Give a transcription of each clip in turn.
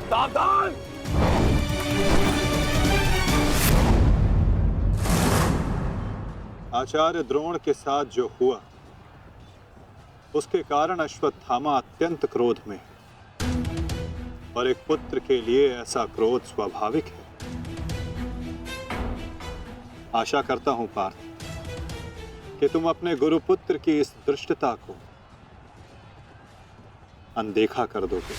सावधान! आचार्य द्रोण के साथ जो हुआ उसके कारण अश्वत्थामा अत्यंत क्रोध में, और एक पुत्र के लिए ऐसा क्रोध स्वाभाविक है। आशा करता हूं पार्थ कि तुम अपने गुरुपुत्र की इस दुष्टता को अनदेखा कर दोगे।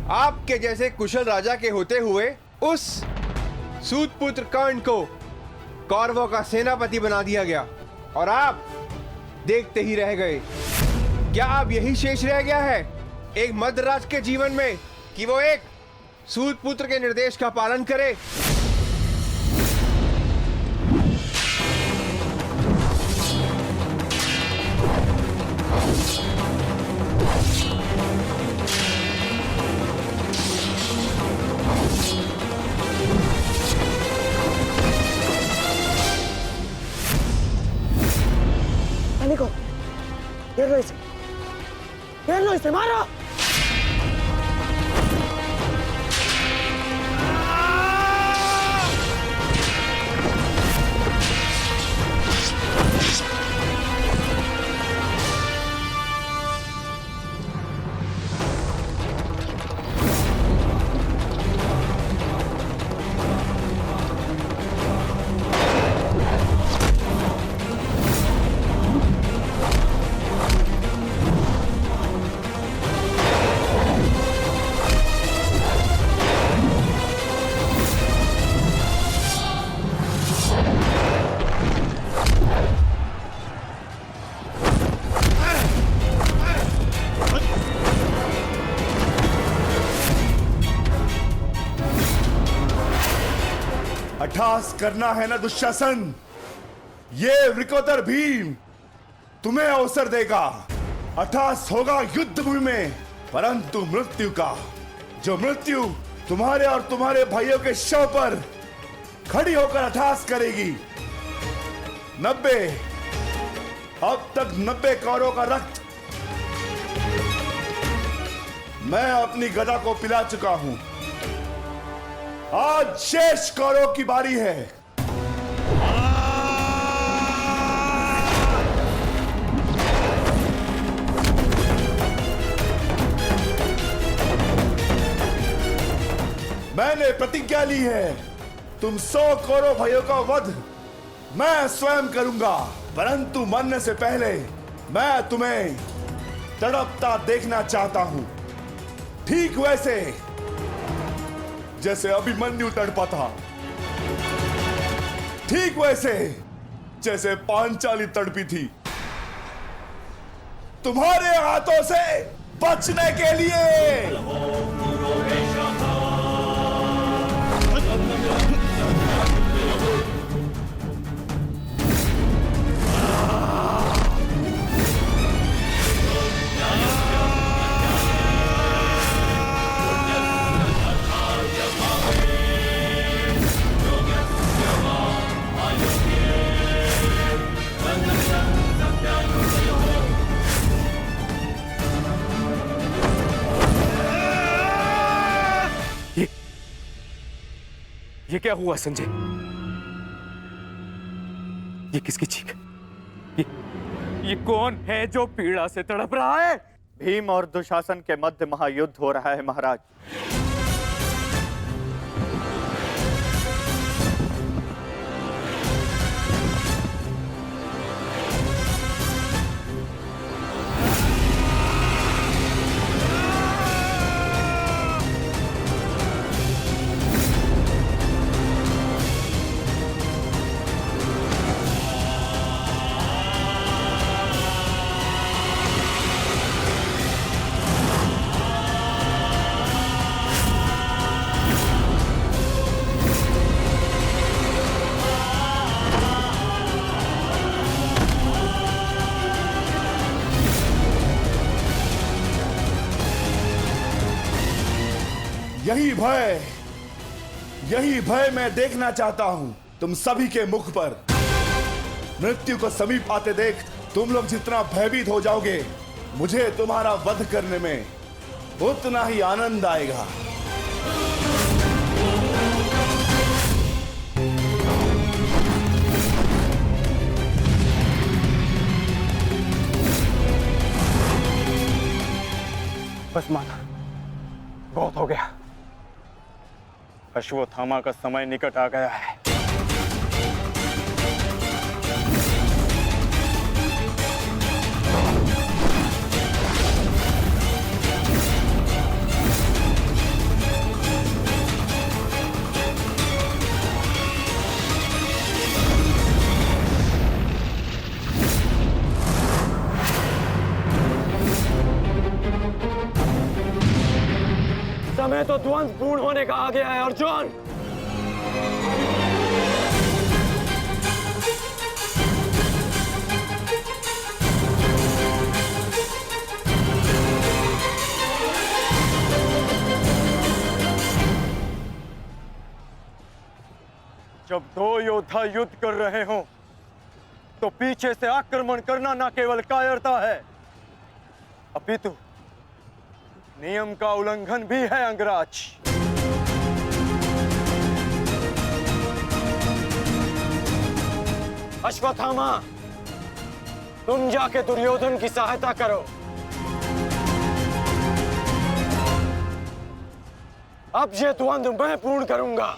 आपके जैसे कुशल राजा के होते हुए उस सूतपुत्र कर्ण को कौरवों का सेनापति बना दिया गया, और आप देखते ही रह गए। क्या अब यही शेष रह गया है एक मध्यराज के जीवन में कि वो एक सूतपुत्र के निर्देश का पालन करे? को घेर लो इसे मारो। अट्ठास करना है ना दुशासन, ये वृकोदर भीम तुम्हें अवसर देगा। अट्ठास होगा युद्ध भूमि में, परंतु मृत्यु का, जो मृत्यु तुम्हारे और तुम्हारे भाइयों के शव पर खड़ी होकर अट्ठास करेगी। 90 अब तक 90 कौरवों का रक्त मैं अपनी गदा को पिला चुका हूं। आज शेष कौरवों की बारी है। मैंने प्रतिज्ञा ली है, तुम 100 कौरव भाइयों का वध मैं स्वयं करूंगा, परंतु मरने से पहले मैं तुम्हें तड़पता देखना चाहता हूं, ठीक वैसे जैसे अभिमन्यु तड़पा था, ठीक वैसे जैसे पांचाली तड़पी थी। तुम्हारे हाथों से बचने के लिए। ये क्या हुआ संजय? ये किसकी चीख? ये कौन है जो पीड़ा से तड़प रहा है? भीम और दुशासन के मध्य महायुद्ध हो रहा है महाराज। यही भय मैं देखना चाहता हूं तुम सभी के मुख पर। मृत्यु को समीप आते देख तुम लोग जितना भयभीत हो जाओगे, मुझे तुम्हारा वध करने में उतना ही आनंद आएगा। बस माना, बहुत हो गया। अश्वत्थामा का समय निकट आ गया है। समय तो द्वंद्व पूर्ण होने का आ गया है अर्जुन। जब दो योद्धा युद्ध कर रहे हों, तो पीछे से आक्रमण करना न केवल कायरता है, अपितु नियम का उल्लंघन भी है अंगराज। अश्वत्थामा, तुम जाके दुर्योधन की सहायता करो। अब ये द्वंद्व मैं पूर्ण करूंगा।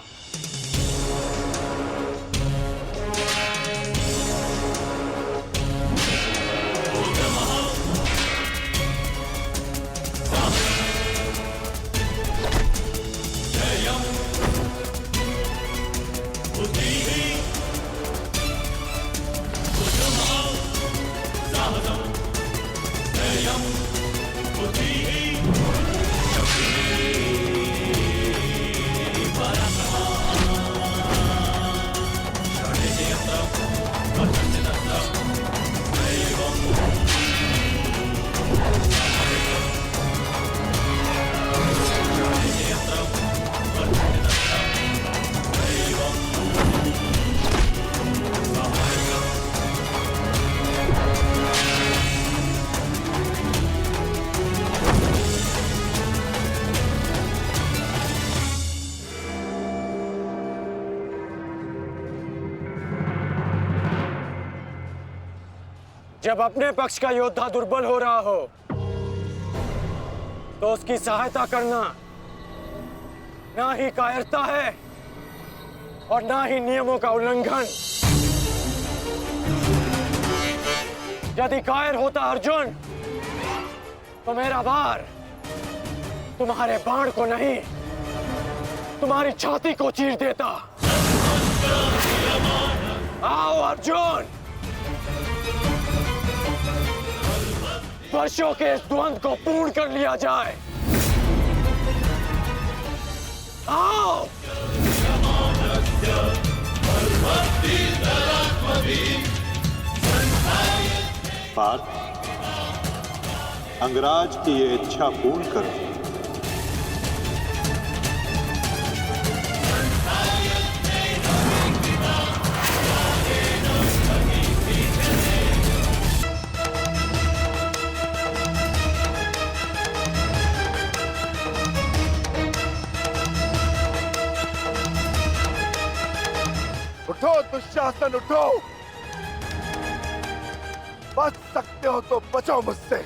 जब अपने पक्ष का योद्धा दुर्बल हो रहा हो, तो उसकी सहायता करना ना ही कायरता है और ना ही नियमों का उल्लंघन। यदि कायर होता अर्जुन, तो मेरा वार तुम्हारे बाण को नहीं, तुम्हारी छाती को चीर देता। आओ अर्जुन, वर्षों के इस द्वंद्व को पूर्ण कर लिया जाए। आओ। पार्थ, अंगराज की ये इच्छा पूर्ण करो। उठो दुशासन, उठो। बच सकते हो तो बचो मुझसे।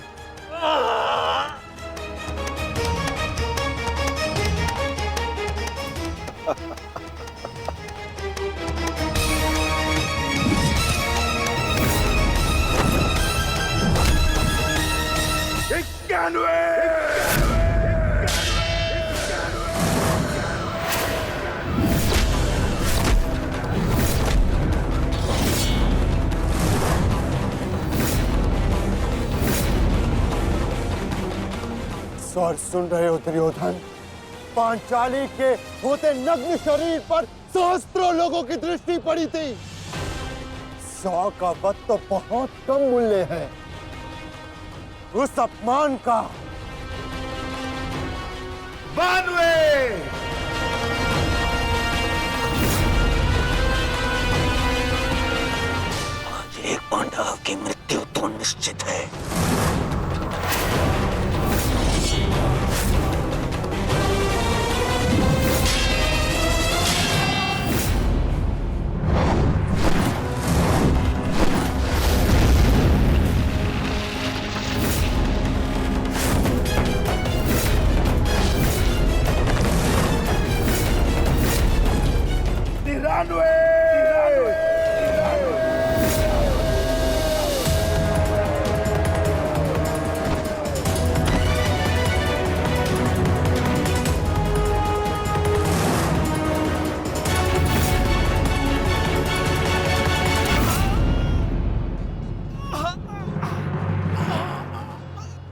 स्वर सुन रहे हो दुर्योधन? पांचाली के होते नग्न शरीर पर सहस्त्रों लोगों की दृष्टि पड़ी थी। 100 का वध तो बहुत कम मूल्य है। उस अपमान का 92। आज एक पांडव की मृत्यु तो निश्चित है।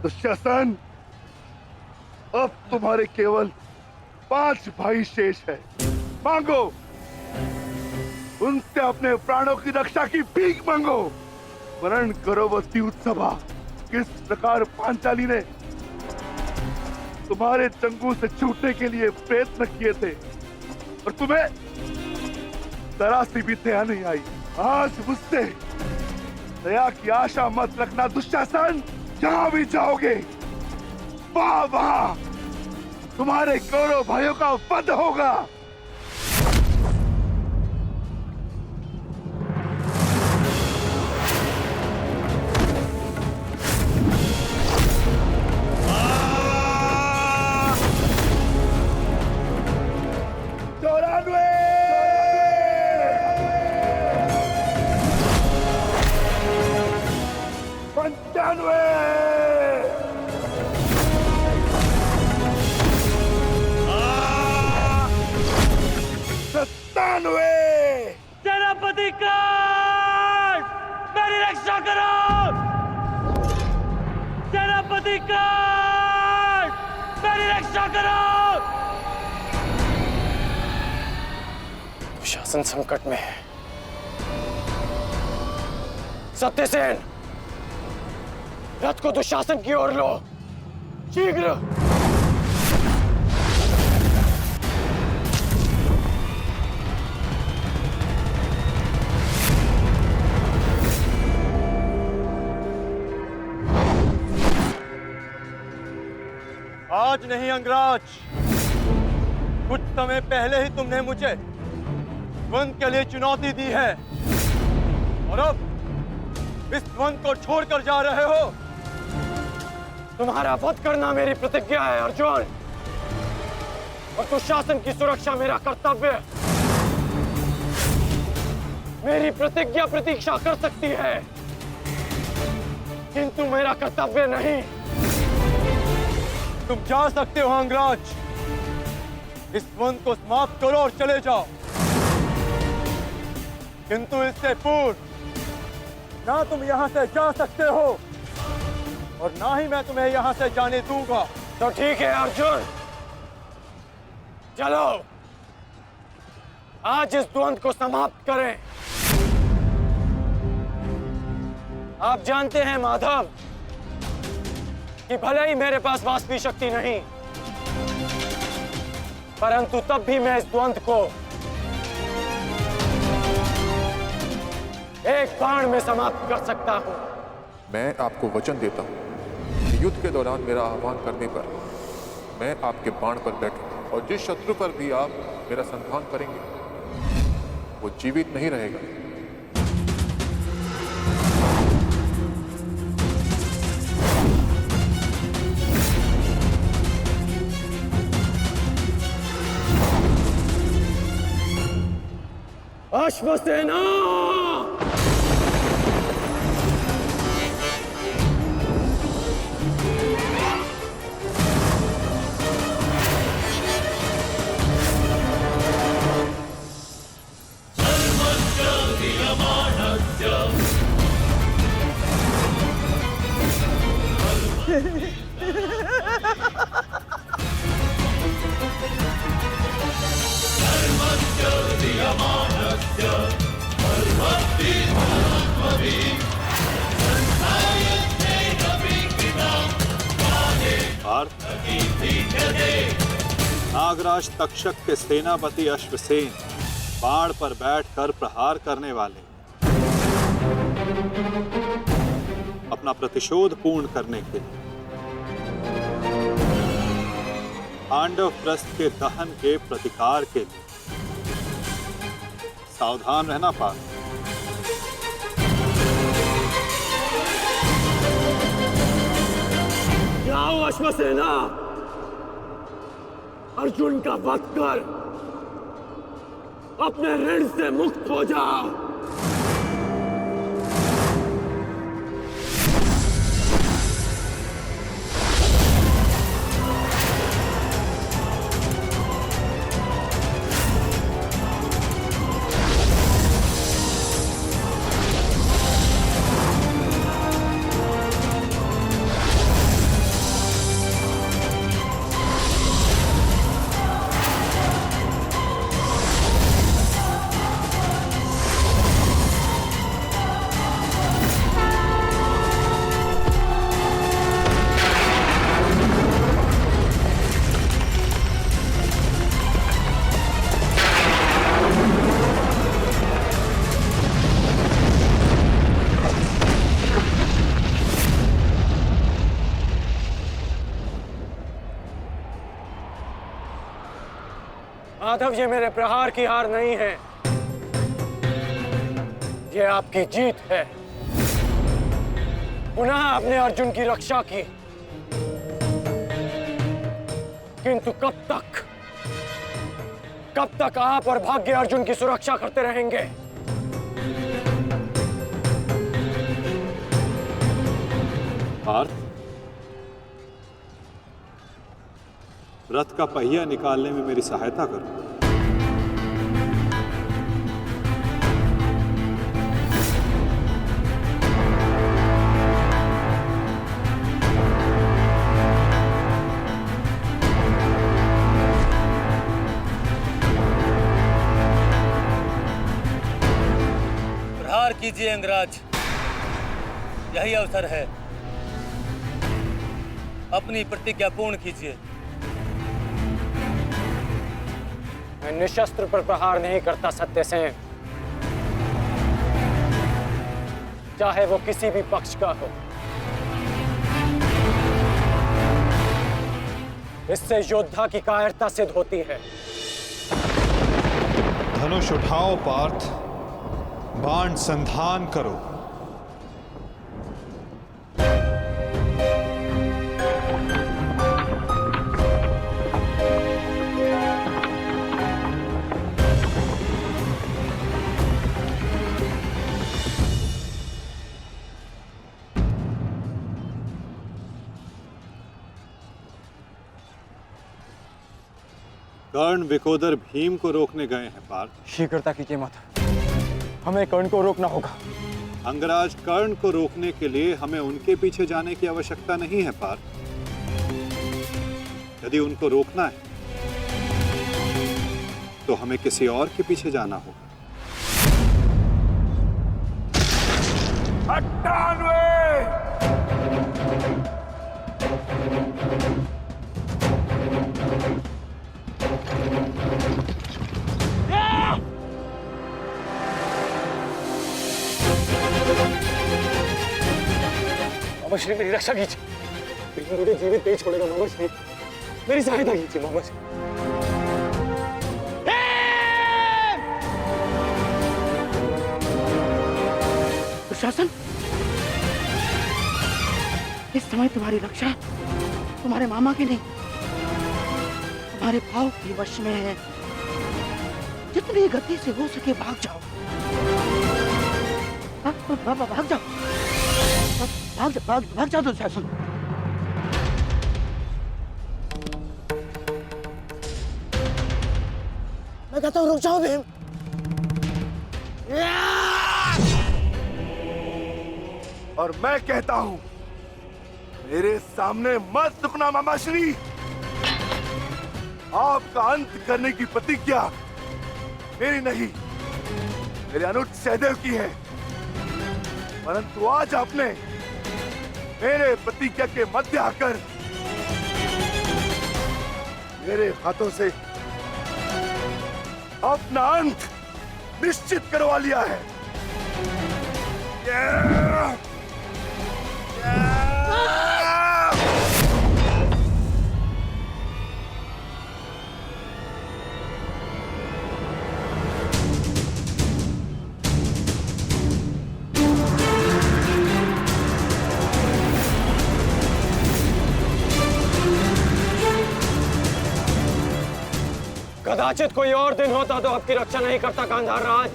दुशासन, अब तुम्हारे केवल 5 भाई शेष है। मांगो, उनसे अपने प्राणों की रक्षा की भीख मांगो। वर्ण करो वो उत्सवा, किस प्रकार पांचाली ने तुम्हारे चंगू से छूटने के लिए प्रयत्न किए थे और तुम्हें जरा सी भी दया नहीं आई। आज मुझसे दया की आशा मत रखना दुशासन। जहां भी जाओगे वहां तुम्हारे कौरव भाइयों का वध होगा। सेनापति कांड, मेरी रक्षा करो। सेनापति कांड, मेरी रक्षा करो। शासन संकट में है। सत्यसेन, रथ को दुशासन की ओर लो, शीघ्र। आज नहीं अंगराज, कुछ समय पहले ही तुमने मुझे द्वंद के लिए चुनौती दी है और अब इस द्वंद को छोड़कर जा रहे हो। तुम्हारा वध करना मेरी प्रतिज्ञा है अर्जुन, और दुशासन की सुरक्षा मेरा कर्तव्य है। मेरी प्रतिज्ञा प्रतीक्षा कर सकती है, किंतु मेरा कर्तव्य नहीं। तुम जा सकते हो अंगराज, इस द्वंद को समाप्त करो और चले जाओ, किंतु इससे पूर्व ना तुम यहां से जा सकते हो और ना ही मैं तुम्हें यहां से जाने दूंगा। तो ठीक है अर्जुन, चलो आज इस द्वंद को समाप्त करें। आप जानते हैं माधव कि भले ही मेरे पास वास्तविक शक्ति नहीं, परंतु तब भी मैं इस द्वंद को एक बाण में समाप्त कर सकता हूं। मैं आपको वचन देता हूं कि युद्ध के दौरान मेरा आह्वान करने पर मैं आपके बाण पर बैठूंगा, और जिस शत्रु पर भी आप मेरा संधान करेंगे वो जीवित नहीं रहेगा। अश्वसेना, पार्थ, नागराज तक्षक के सेनापति अश्वसेन बाण पर बैठकर प्रहार करने वाले अपना प्रतिशोध पूर्ण करने के लिए पांडव प्रस्थ के दहन के प्रतिकार के लिए सावधान रहना पार्थ। जाओ अश्वसेना, अर्जुन का वध कर अपने ऋण से मुक्त हो जाओ। माधव, ये मेरे प्रहार की हार नहीं है, ये आपकी जीत है। पुनः आपने अर्जुन की रक्षा की, किंतु कब तक आप और भाग्य अर्जुन की सुरक्षा करते रहेंगे? पार्थ, रथ का पहिया निकालने में मेरी सहायता करो। प्रहार कीजिए अंगराज, यही अवसर है। अपनी प्रतिज्ञा पूर्ण कीजिए। मैं निशस्त्र पर प्रहार नहीं करता सत्यसेन, चाहे वो किसी भी पक्ष का हो। इससे योद्धा की कायरता सिद्ध होती है। धनुष उठाओ पार्थ, बाण संधान करो। कर्ण विकोदर भीम को रोकने गए हैं पार्थ। शीघ्रता कीजिए माता, हमें कर्ण को रोकना होगा। अंगराज, कर्ण को रोकने के लिए हमें उनके पीछे जाने की आवश्यकता नहीं है पार्थ। यदि उनको रोकना है तो हमें किसी और के पीछे जाना होगा। 98 मामा श्री, मेरी रक्षा कीजिए। मुझे जीवित नहीं छोड़ेगा मामा श्री, मेरी सहायता कीजिए मामा श्री। दुशासन, इस समय तुम्हारी रक्षा तुम्हारे मामा की नहीं, तुम्हारे भाव के वश में है। जितनी गति से हो सके भाग जाओ, भाग जाओ, भाग जाओ दुशासन। मैं कहता हूँ रुक जाओ भीम। और मैं कहता हूं, मेरे सामने मत झुकना मामाश्री। आपका अंत करने की प्रतिज्ञा मेरी नहीं, मेरे अनुज सहदेव की है। परंतु आज आपने मेरे प्रतिज्ञा के मध्य आकर मेरे हाथों से अपना अंत निश्चित करवा लिया है। कदाचित कोई और दिन होता तो आपकी रक्षा नहीं करता गांधार राज,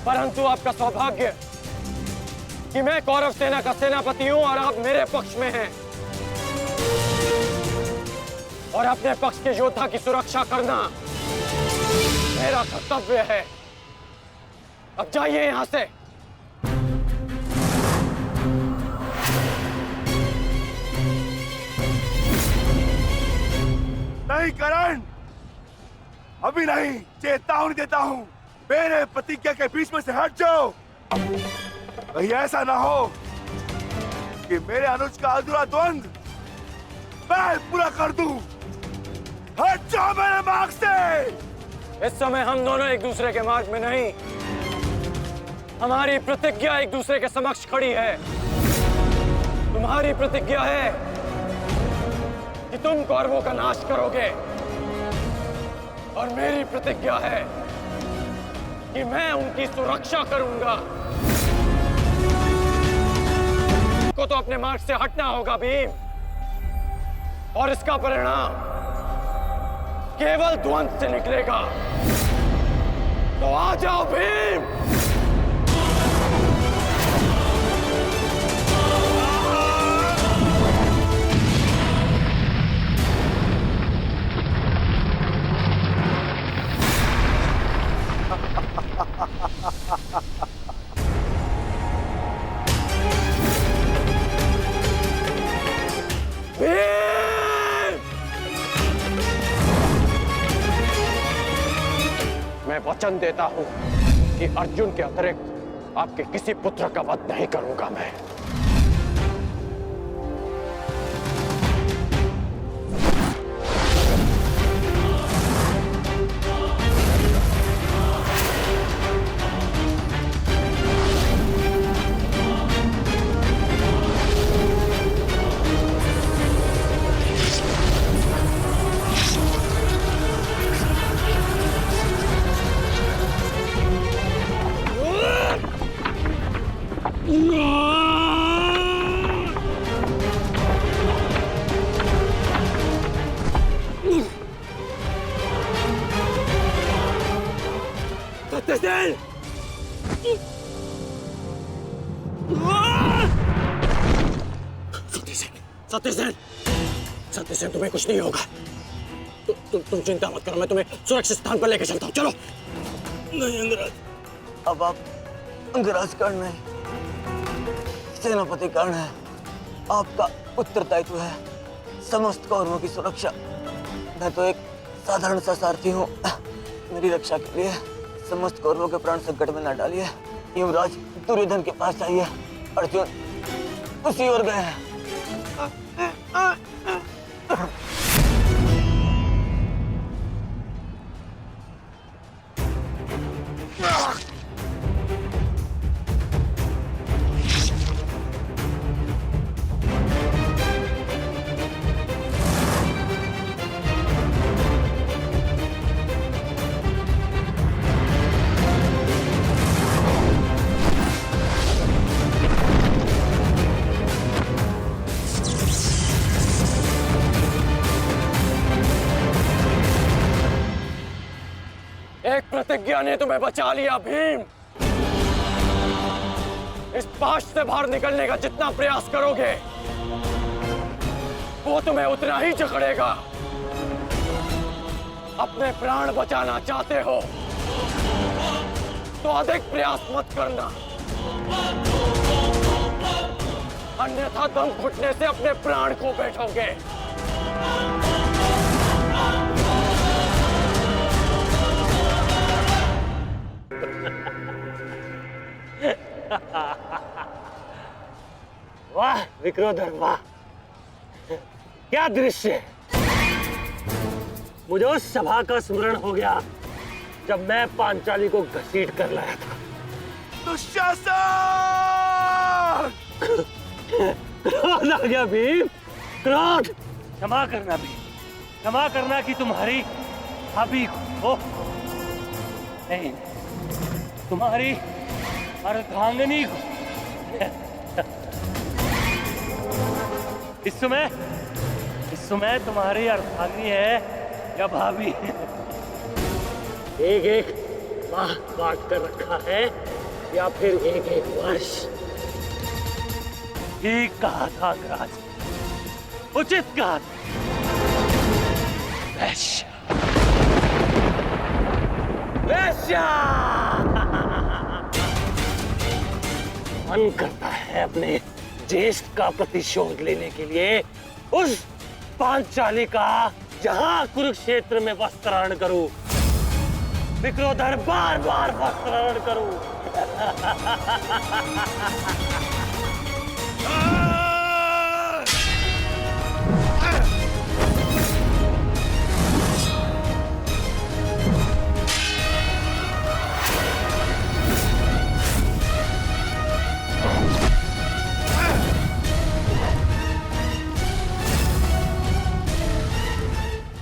परंतु आपका सौभाग्य कि मैं कौरव सेना का सेनापति हूं और आप मेरे पक्ष में हैं और अपने पक्ष के योद्धा की सुरक्षा करना मेरा कर्तव्य है। अब जाइए यहां से। नहीं करण, अभी नहीं, चेतावनी देता हूं, मेरे प्रतिज्ञा के बीच में से हट जाओ। कहीं ऐसा ना हो कि मेरे अनुज का अधूरा द्वंद मैं पूरा कर दूं। हट जाओ मेरे मार्ग से। इस समय हम दोनों एक दूसरे के मार्ग में नहीं, हमारी प्रतिज्ञा एक दूसरे के समक्ष खड़ी है। तुम्हारी प्रतिज्ञा है कि तुम कौरवों का नाश करोगे और मेरी प्रतिज्ञा है कि मैं उनकी सुरक्षा करूंगा। को तो अपने मार्ग से हटना होगा भीम, और इसका परिणाम केवल द्वंद से निकलेगा। तो आ जाओ भीम। मैं वचन देता हूं कि अर्जुन के अतिरिक्त आपके किसी पुत्र का वध नहीं करूंगा मैं। सत्यसेन, तुम्हें कुछ नहीं होगा। तुम चिंता मत करो, मैं तुम्हें सुरक्षित स्थान पर लेकर चलता हूँ। चलो। नहीं अंगराज, अब आप अंगराज कर्ण नहीं, सेनापति कर्ण है। आपका उत्तरदायित्व है समस्त कौरवों की सुरक्षा। मैं तो एक साधारण सा सारथी हूँ। मेरी रक्षा के लिए समस्त कौरवों के प्राण संकट में न डालिए। युवराज दुर्योधन के पास जाइए, अर्जुन उसी ओर गए हैं। प्रतिज्ञा ने तुम्हें बचा लिया भीम। इस पाश से बाहर निकलने का जितना प्रयास करोगे वो तुम्हें उतना ही जकड़ेगा। अपने प्राण बचाना चाहते हो तो अधिक प्रयास मत करना, अन्यथा दम घुटने से अपने प्राण खो बैठोगे। वाह विक्रोधर, वाह क्या दृश्य! मुझे उस सभा का स्मरण हो गया जब मैं पांचाली को घसीट कर लाया था। दुशासन! क्रोध आ गया भीम, क्रोध। क्षमा करना भीम, क्षमा करना कि तुम्हारी भाभी को नहीं, तुम्हारी अर्धांगिनी को। इस समय तुम्हारी अर्धांगिनी है या भाभी? एक एक माह काट कर रखा है या फिर एक एक वर्ष? ठीक कहा था अंगराज, उचित कहा था। वैश्य, वैश्य! मन करता है अपने ज्येष्ठ का प्रतिशोध लेने के लिए उस पांचाली का जहां कुरुक्षेत्र में वस्त्राहरण करूं, विक्रोधर बार बार वस्त्राहरण करूं।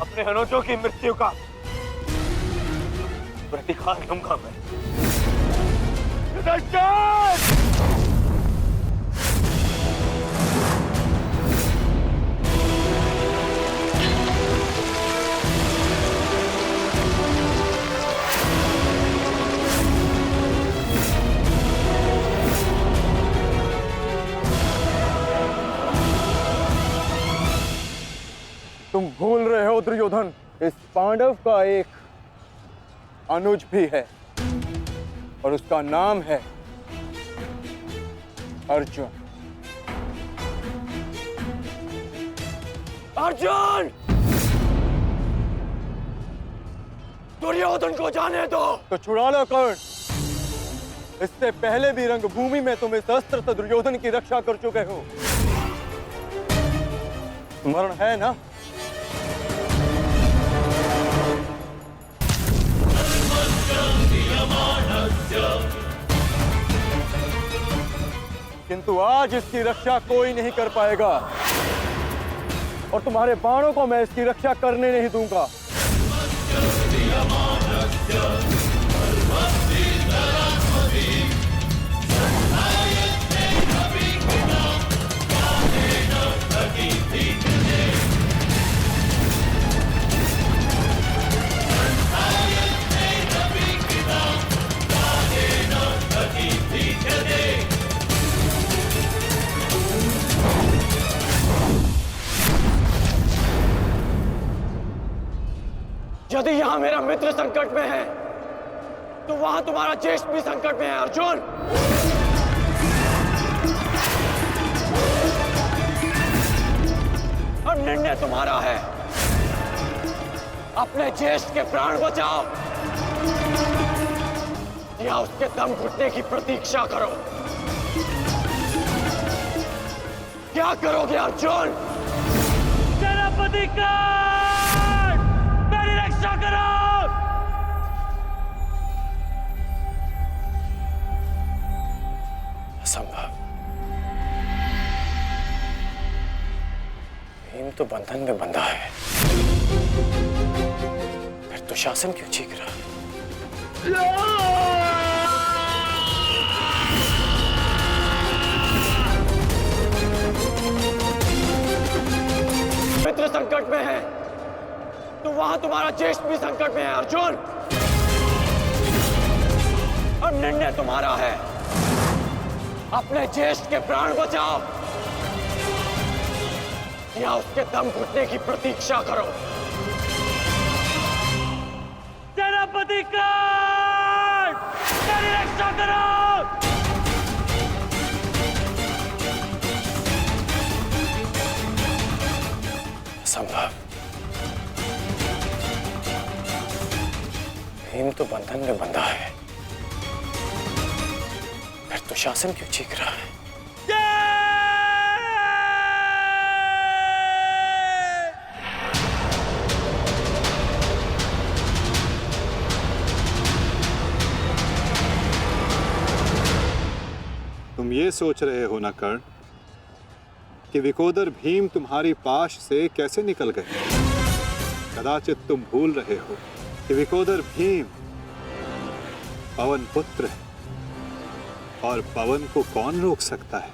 अपने अनुजों की मृत्यु का प्रतिकार लूंगा मैं। तुम भूल रहे हो दुर्योधन, इस पांडव का एक अनुज भी है और उसका नाम है अर्जुन। अर्जुन! दुर्योधन को जाने दो। तो छुड़ा लो कर्ण। इससे पहले भी रंगभूमि में तुम इस अस्त्र से दुर्योधन की रक्षा कर चुके हो। स्मरण है ना? किंतु आज इसकी रक्षा कोई नहीं कर पाएगा और तुम्हारे बाणों को मैं इसकी रक्षा करने नहीं दूंगा। यदि यहां मेरा मित्र संकट में है तो वहां तुम्हारा ज्येष्ठ भी संकट में है अर्जुन। अब निर्णय तुम्हारा है, अपने ज्येष्ठ के प्राण बचाओ या उसके दम घुटने की प्रतीक्षा करो। क्या करोगे अर्जुन? सेनापति का मेरी रक्षा करो। असंभव। भीम तो बंधन में बंधा है, फिर तो शासन क्यों चीख रहा है? मित्र संकट में है तो वहां तुम्हारा ज्येष्ठ भी संकट में है अर्जुन। अब निर्णय तुम्हारा है, अपने ज्येष्ठ के प्राण बचाओ या उसके दम घुटने की प्रतीक्षा करो। सेनापति का मेरी रक्षा करो। असंभव। भीम तो बंधन में बंधा है, फिर तो शासन क्यों चीख रहा है? सोच रहे हो ना कर्ण कि विकोदर भीम तुम्हारी पाश से कैसे निकल गए? कदाचित तुम भूल रहे हो कि विकोदर भीम पवन पुत्र है और पवन को कौन रोक सकता है?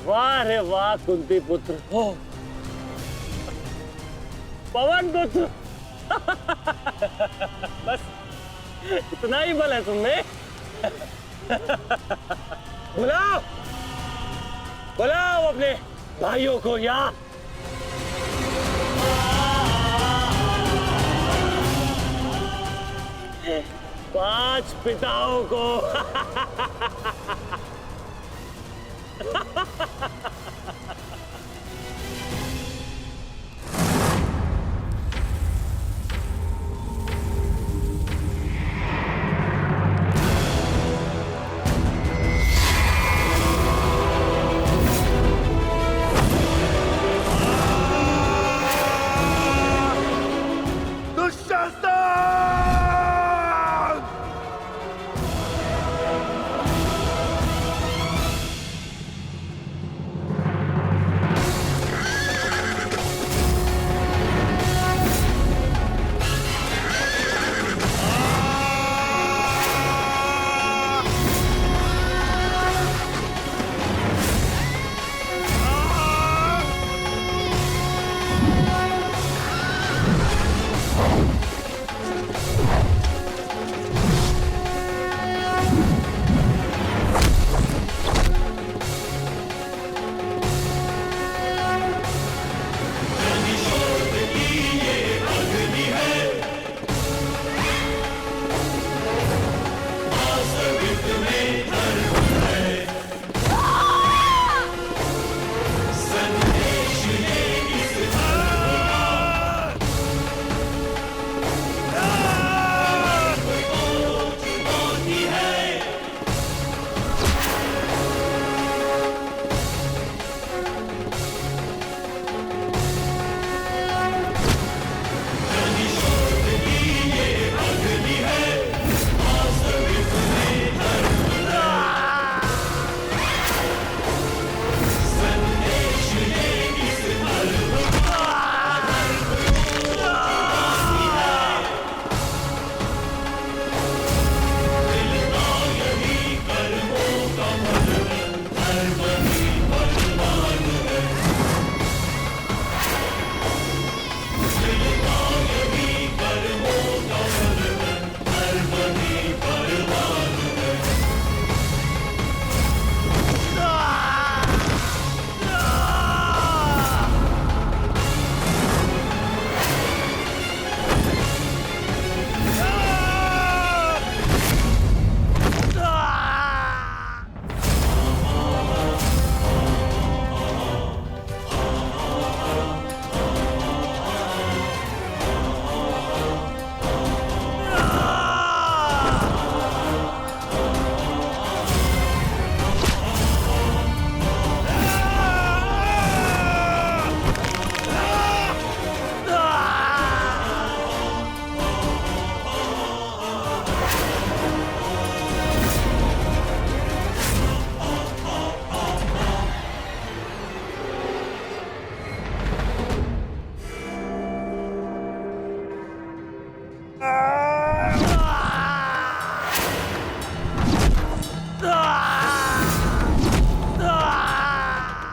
वाह रे वाह कुंती पुत्र हो, पवन पुत्र। बस इतना ही बल है तुम्हें। बुलाओ बुलाओ अपने भाइयों को यहाँ। पांच पिताओं को।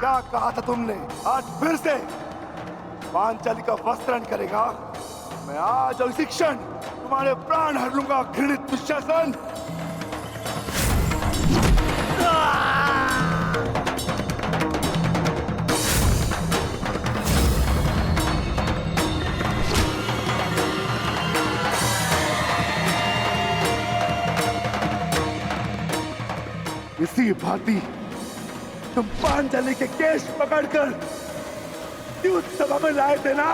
क्या कहा था तुमने? आज फिर से पांचाली का वस्त्रण करेगा? मैं आज और इसी क्षण तुम्हारे प्राण हर लूंगा, घृणित दुशासन। इसी भांति तुम पांचाली के केश पकड़कर युद्ध सभा में लाए थे ना?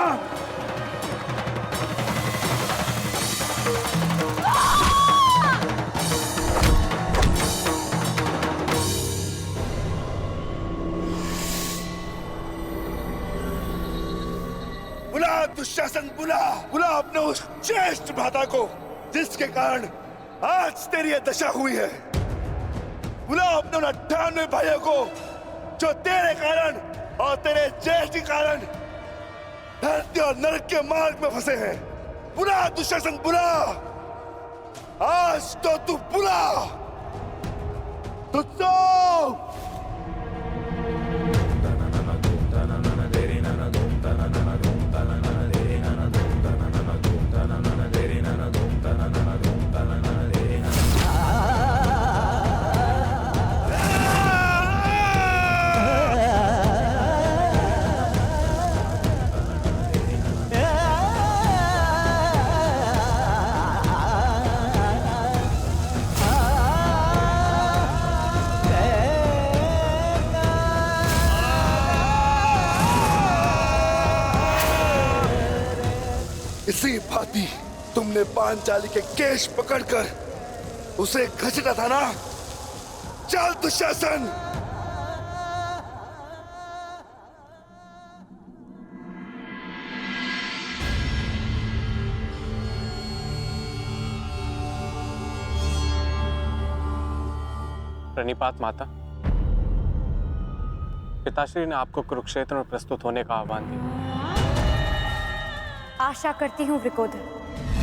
बुला दुशासन, बुला बुला अपने उस ज्येष्ठ भ्राता को जिसके कारण आज तेरी ये दशा हुई है। बुलाओ अपने उन 98 भाइयों को जो तेरे कारण और तेरे ज्येष्ठ के कारण धरती और नरक के मार्ग में फंसे हैं। बुला दुशासन, बुला, आज तो तू बुला। तुझको इसी भांति तुमने पांचाली के केश पकड़कर उसे घसीटा था ना। चल दुशासन। प्रणिपात माता। पिताश्री ने आपको कुरुक्षेत्र में प्रस्तुत होने का आह्वान दिया। आशा करती हूँ वृकोदर,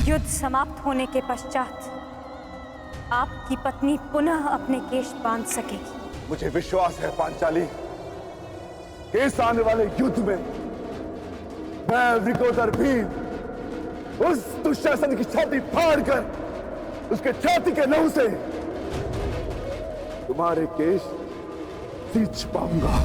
युद्ध समाप्त होने के पश्चात आपकी पत्नी पुनः अपने केश बांध सकेगी। मुझे विश्वास है पांचाली, इस आने वाले युद्ध में मैं वृकोदर भीम उस दुशासन की छाती फाड़कर उसके छाती के लहू से तुम्हारे केश सींच पाऊंगा।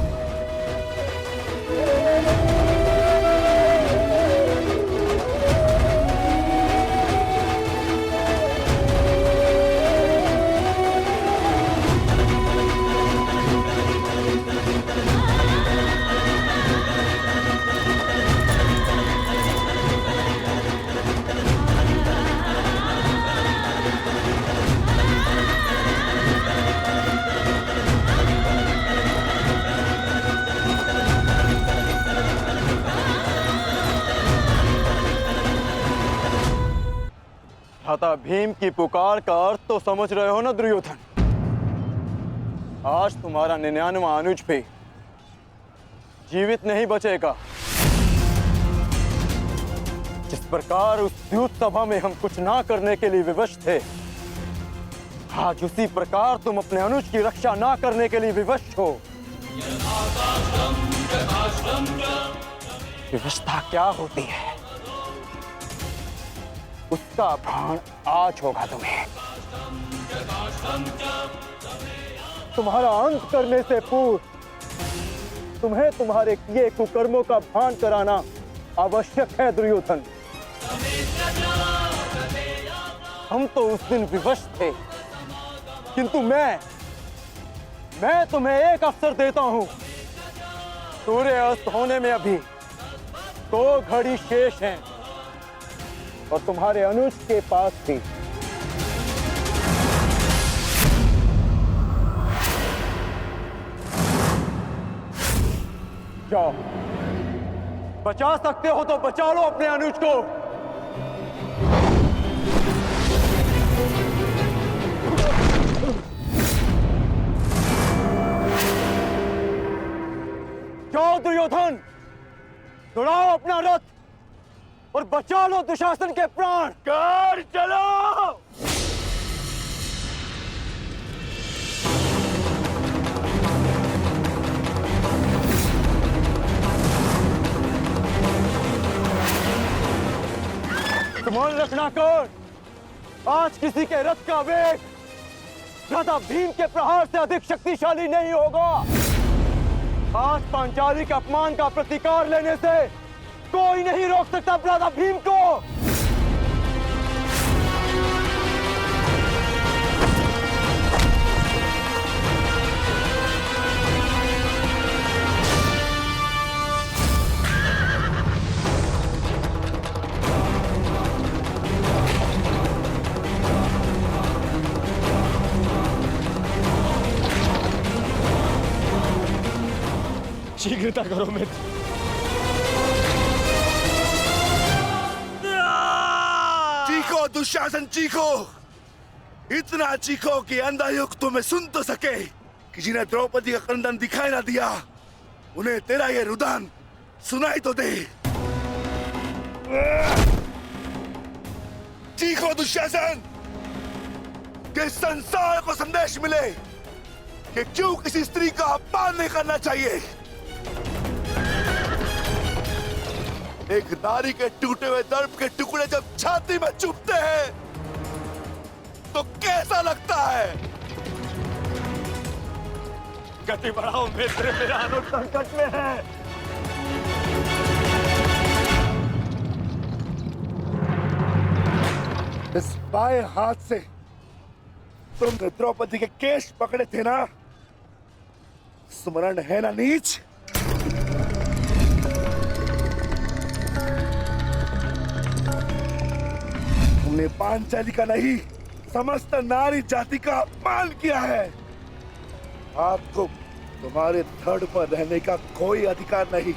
भ्राता भीम की पुकार का अर्थ तो समझ रहे हो ना दुर्योधन। आज तुम्हारा 99वां अनुज भी जीवित नहीं बचेगा। जिस प्रकार उस युद्ध सभा में हम कुछ ना करने के लिए विवश थे, आज उसी प्रकार तुम अपने अनुज की रक्षा ना करने के लिए विवश हो। विवशता क्या होती है उसका भान आज होगा तुम्हें। तुम्हारा अंत करने से पूर्व तुम्हें तुम्हारे किए कुकर्मों का भान कराना आवश्यक है दुर्योधन। हम तो उस दिन विवश थे, किंतु मैं तुम्हें एक अवसर देता हूं। सूर्य अस्त होने में अभी 2 घड़ी शेष हैं और तुम्हारे अनुज के पास भी। जाओ, बचा सकते हो तो बचा लो अपने अनुज को। जाओ दुर्योधन, दौड़ाओ अपना रथ और बचा लो दुशासन के प्राण। कर चलो। ध्यान रखना कर, आज किसी के रथ का वेग भ्राता भीम के प्रहार से अधिक शक्तिशाली नहीं होगा। आज पांचाली के अपमान का प्रतिकार लेने से कोई नहीं रोक सकता भ्राता भीम को। शीघ्रता करो मित्र। चीखो दुशासन चीखो, इतना चीखो कि अंधा युग तुम्हें सुन तो सके कि जिन्हें द्रौपदी का क्रंदन दिखाई ना दिया उन्हें तेरा ये रुदन सुनाई तो दे। चीखो दुशासन कि संसार को संदेश मिले कि क्यों किसी स्त्री का अपमान नहीं करना चाहिए। एक नारी के टूटे हुए दर्प के टुकड़े जब छाती में चुभते हैं तो कैसा लगता है? गति बढ़ाओ मित्र, मेरा अनुज संकट में है। इस बाएं हाथ से तुमने द्रौपदी के केश पकड़े थे ना? स्मरण है ना नीच? तुमने पांचाली का नहीं समस्त नारी जाति का अपमान किया है। आपको तुम्हारे धड़ पर रहने का कोई अधिकार नहीं।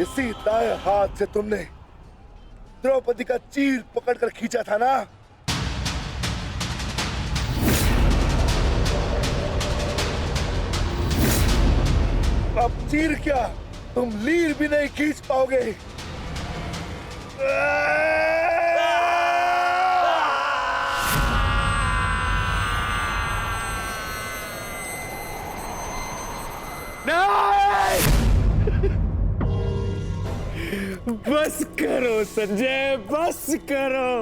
इसी दाएं हाथ से तुमने द्रौपदी का चीर पकड़कर खींचा था ना? अब चीर क्या, तुम लीर भी नहीं खींच पाओगे। बस करो संजय, बस करो,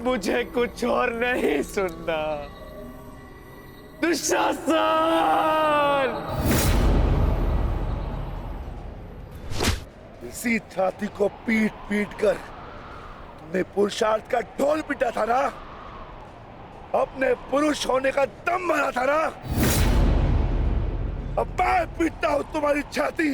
मुझे कुछ और नहीं सुनना। दुशासन! इसी छाती को पीट पीट कर तुमने पुरुषार्थ का ढोल पीटा था ना? अपने पुरुष होने का दम भरा था ना? अब मैं पीटता हूं तुम्हारी छाती।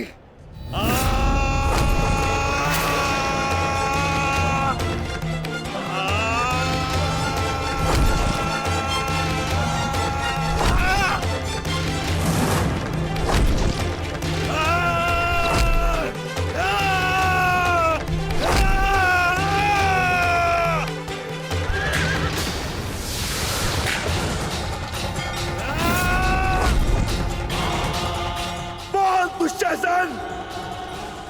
दुशासन,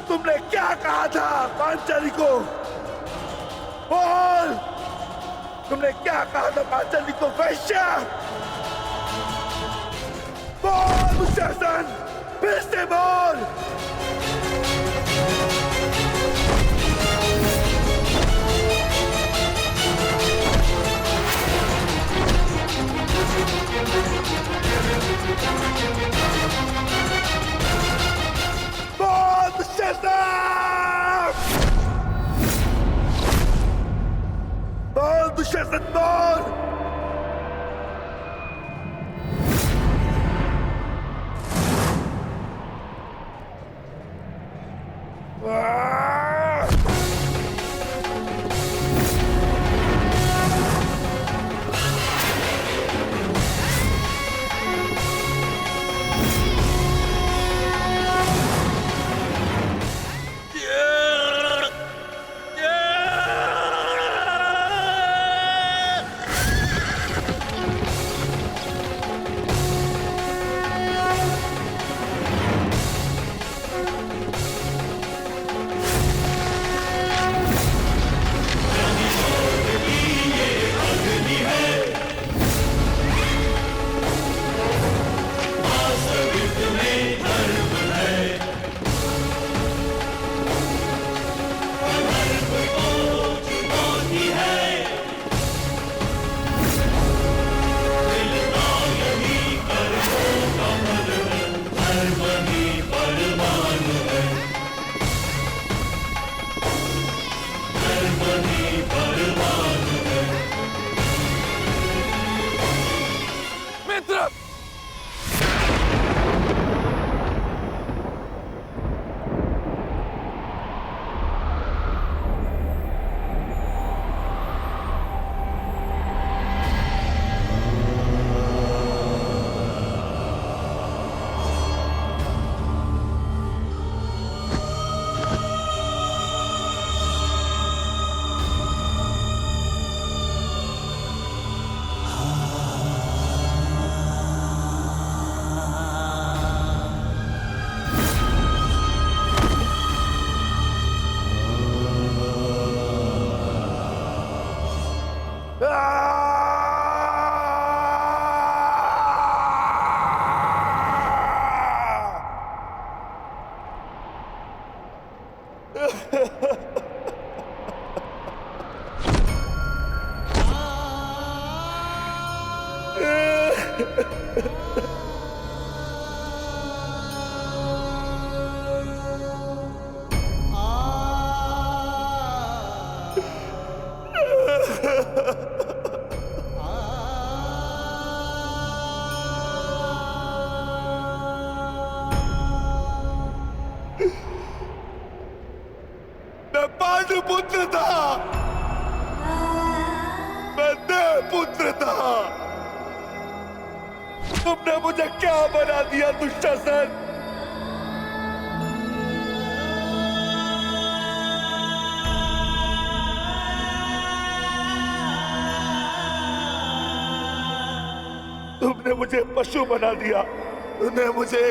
तुमने क्या कहा था पांचाली को? बोल, तुमने क्या कहा था पांचाली को? वैश्या! बोल दुशासन, फिर से बोल। बोल दुशासन, बोल। मैं पांडुपुत्र था, मैं देवपुत्र था। तुमने मुझे क्या बना दिया दुशासन? तुमने मुझे पशु बना दिया, तुमने मुझे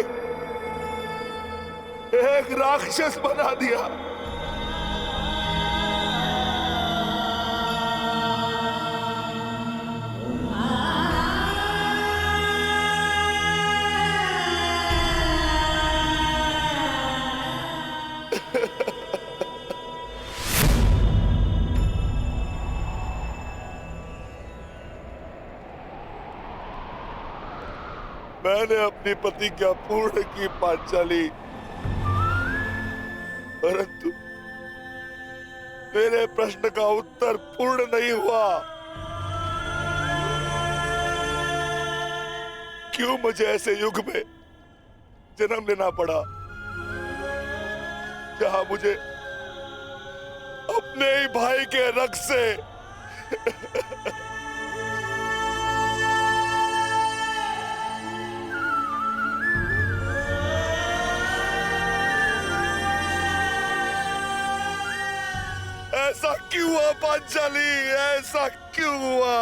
एक राक्षस बना दिया। मैंने अपनी प्रतिज्ञा पूर्ण की पांचाली, परंतु मेरे प्रश्न का उत्तर पूर्ण नहीं हुआ। क्यों मुझे ऐसे युग में जन्म लेना पड़ा जहां मुझे अपने ही भाई के रक्त से ऐसा क्यों हुआ पांचाली? ऐसा क्यों हुआ?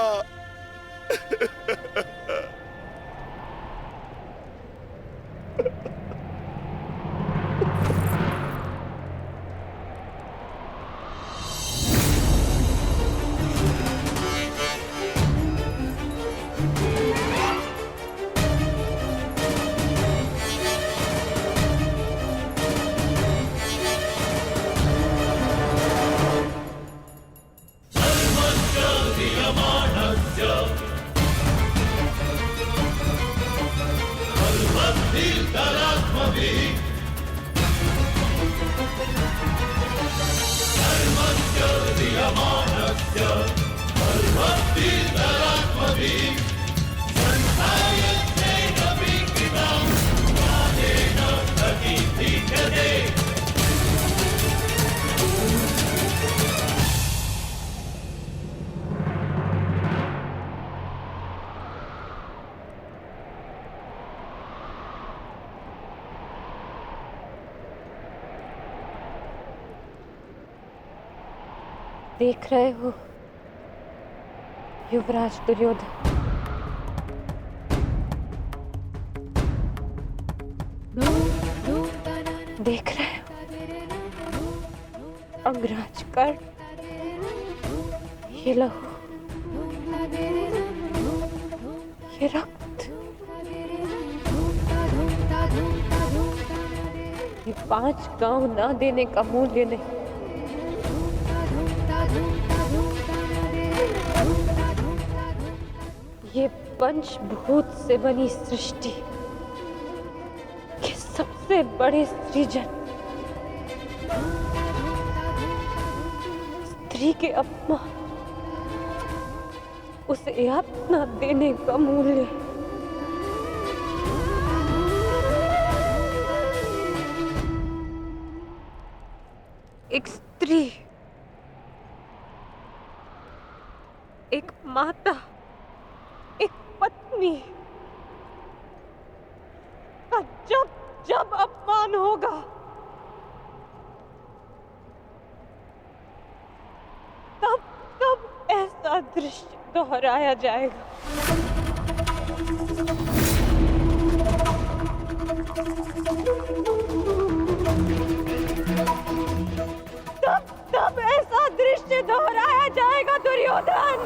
देख रहे हो युवराज दुर्योधन, देख रहे हो अंगराज कर्ण, ये लहू, ये रक्त, ये 5 गांव ना देने का मूल्य नहीं। ये पंचभूत से बनी सृष्टि के सबसे बड़े सृजन, स्त्री के अपमान, उसे यातना देने का मूल्य। एक स्त्री, एक माता, एक पत्नी का जब जब अपमान होगा, तब तब ऐसा दृश्य दोहराया जाएगा। तब तब ऐसा दृश्य दोहराया जाएगा दुर्योधन।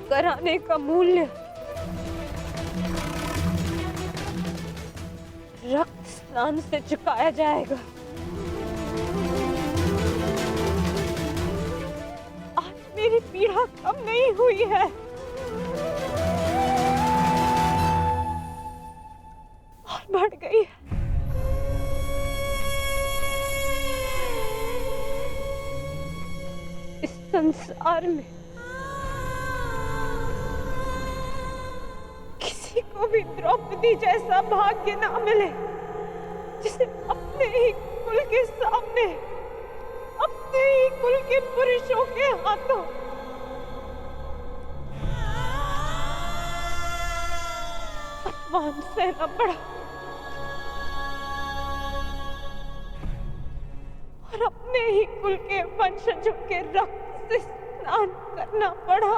कराने का मूल्य रक्त स्नान से चुकाया जाएगा। आज मेरी पीड़ा कम नहीं हुई है, और बढ़ गई है। इस संसार में किसी को भी द्रौपदी जैसा भाग्य ना मिले, जिसे अपने ही कुल के सामने, अपने ही कुल के पुरुषों के हाथों अपमान सहना पड़ा और अपने ही कुल के वंशजों के रक्त से स्नान करना पड़ा।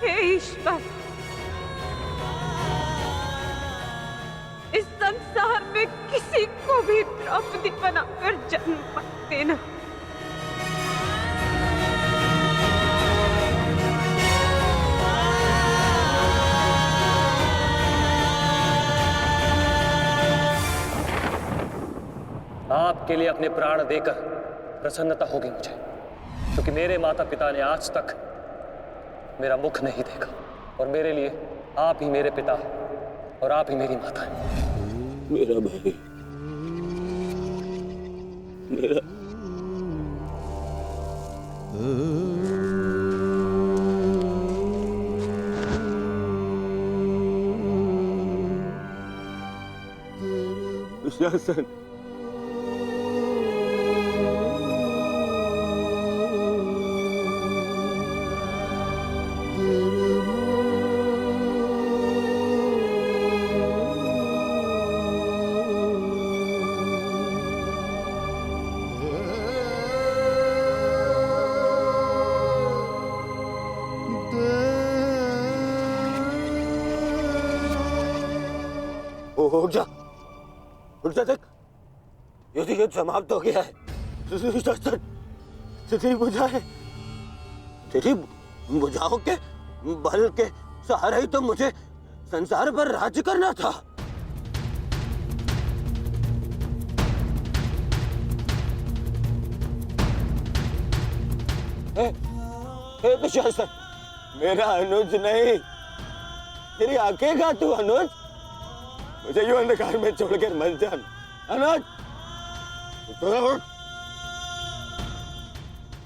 हे ईश्वर, इस संसार में किसी को भी द्रौपदी बनाकर जन्म मत देना। आपके लिए अपने प्राण देकर प्रसन्नता होगी मुझे, क्योंकि मेरे माता पिता ने आज तक मेरा मुख नहीं देखा, और मेरे लिए आप ही मेरे पिता और आप ही मेरी माता हैं। मेरा भाई, मेरा दुशासन, उठ जा, देख, युद्ध समाप्त हो गया है। तेरी बुझाए, तेरी बुझाओं के बल के सहारे ही तो मुझे संसार पर राज्य करना था। हे दुशासन, मेरा अनुज नहीं, तेरी आंखें का तू अनुज, मुझे यूं अंधकार में छोड़कर मत जा अनुज।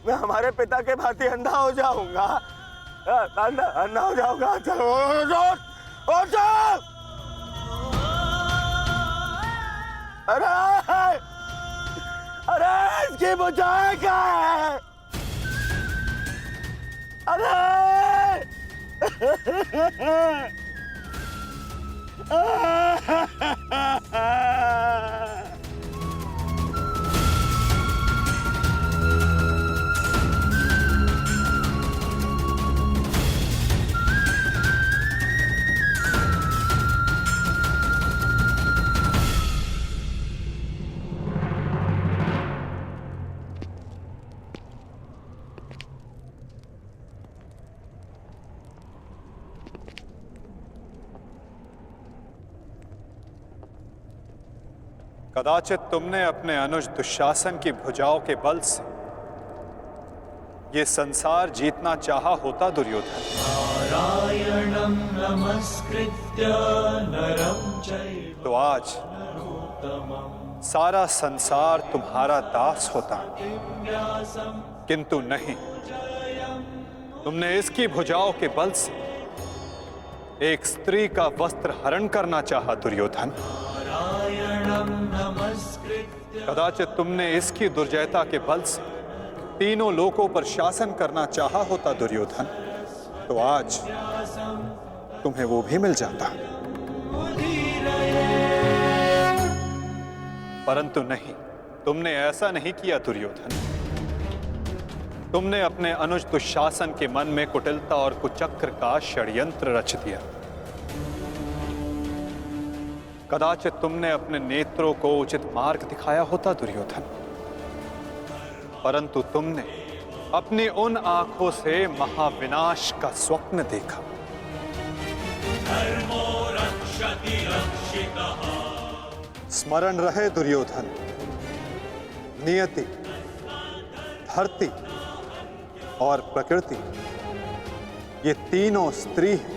मैं हमारे पिता के भांति अंधा हो जाऊंगा, अंधा हो जाऊंगा। चलो अरे इसकी बुझाए क्या है? अरे कदाचित तुमने अपने अनुज दुशासन की भुजाओं के बल से ये संसार जीतना चाहा होता दुर्योधन। नारायणं नमस्कृत्य नरं चैव तो आज सारा संसार तुम्हारा दास होता, किंतु नहीं, तुमने इसकी भुजाओं के बल से एक स्त्री का वस्त्र हरण करना चाहा दुर्योधन। कदाचित तुमने इसकी दुर्जयता के बल से तीनों लोकों पर शासन करना चाहा होता दुर्योधन, तो आज तुम्हें वो भी मिल जाता। परंतु नहीं, तुमने ऐसा नहीं किया दुर्योधन। तुमने अपने अनुज दुशासन के मन में कुटिलता और कुचक्र का षड्यंत्र रच दिया। कदाचित तुमने अपने नेत्रों को उचित मार्ग दिखाया होता दुर्योधन, परंतु तुमने अपनी उन आंखों से महाविनाश का स्वप्न देखा। धर्मो रक्षति रक्षितः। स्मरण रहे दुर्योधन, नियति, धरती और प्रकृति, ये तीनों स्त्री हैं।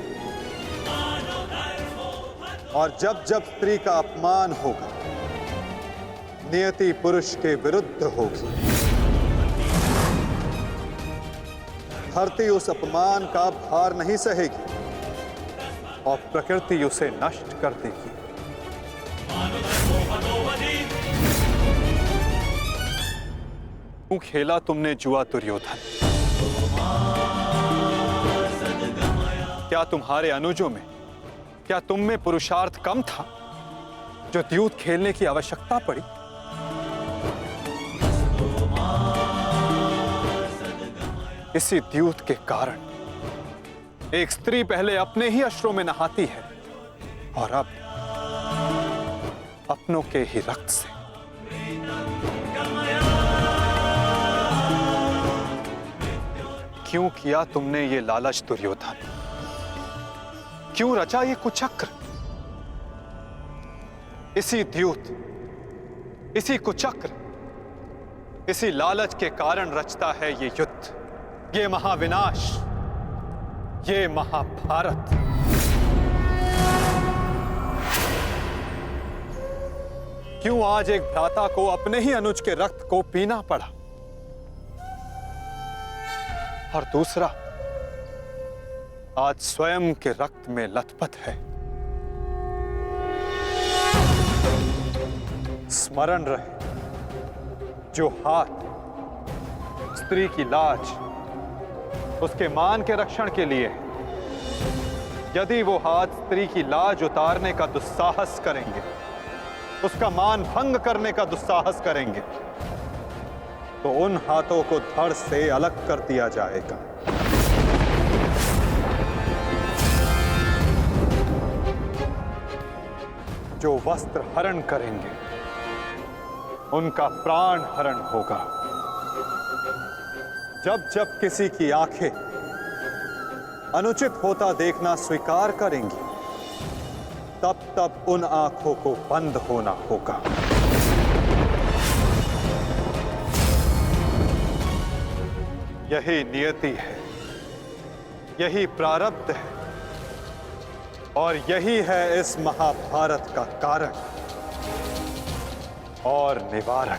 और जब जब स्त्री का अपमान होगा, नियति पुरुष के विरुद्ध होगी। धरती उस अपमान का भार नहीं सहेगी और प्रकृति उसे नष्ट कर देगी। क्यों खेला तुमने जुआ दुर्योधन? क्या तुम्हारे अनुजों में, क्या तुम में पुरुषार्थ कम था जो द्यूत खेलने की आवश्यकता पड़ी? इसी द्यूत के कारण एक स्त्री पहले अपने ही अश्रों में नहाती है और अब अपनों के ही रक्त से। क्यों किया तुमने ये लालच दुर्योधन? क्यों रचा ये कुचक्र? इसी द्यूत, इसी कुचक्र, इसी लालच के कारण रचता है ये युद्ध, ये महाविनाश, ये महाभारत। क्यों आज एक भ्राता को अपने ही अनुज के रक्त को पीना पड़ा और दूसरा आज स्वयं के रक्त में लथपथ है? स्मरण रहे, जो हाथ स्त्री की लाज, उसके मान के रक्षण के लिए है, यदि वो हाथ स्त्री की लाज उतारने का दुस्साहस करेंगे, उसका मान भंग करने का दुस्साहस करेंगे, तो उन हाथों को धड़ से अलग कर दिया जाएगा। जो वस्त्र हरण करेंगे, उनका प्राण हरण होगा। जब जब किसी की आंखें अनुचित होता देखना स्वीकार करेंगी, तब तब उन आंखों को बंद होना होगा। यही नियति है, यही प्रारब्ध है और यही है इस महाभारत का कारण और निवारण।